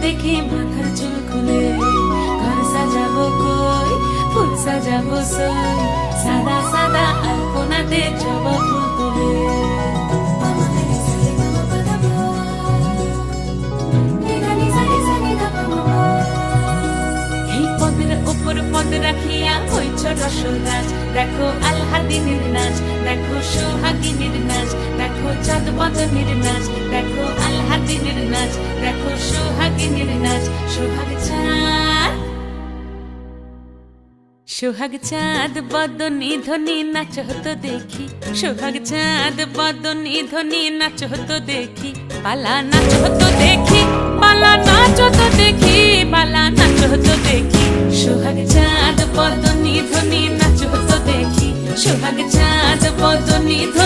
দেখি মাথার চুল খুলে, ঘর সাজাবো কই, ফুল সাজাবো সই, সাদা সাদা আলপনাতে জবা ফুল তুলে। এই পদের উপর পদ রাখিয়া হইছ রসরাজ, দেখো আলহাদিনের নাচ, দেখো সোহাগিনীর নাচ, দেখো চাঁদ বদনের নাচ, দেখো আলহাদিনের নাচ, দেখো সোহাগিনীর নাচ। সোহাগ চাঁদ, সোহাগ চাঁদ বদনী ধ্বনি নাচ হতো দেখি, সোহাগ চাঁদ বদনী ধ্বনি নাচ হতো দেখি, পালা নাচ হতো দেখি, পালা নাচ হতো দেখি, পালা নাচ হতো দেখি। সোহাগ চাঁদ বদনী ধ্বনি নাচ হতো দেখি, সোহাগ চাঁদ বদনী ধ্বনি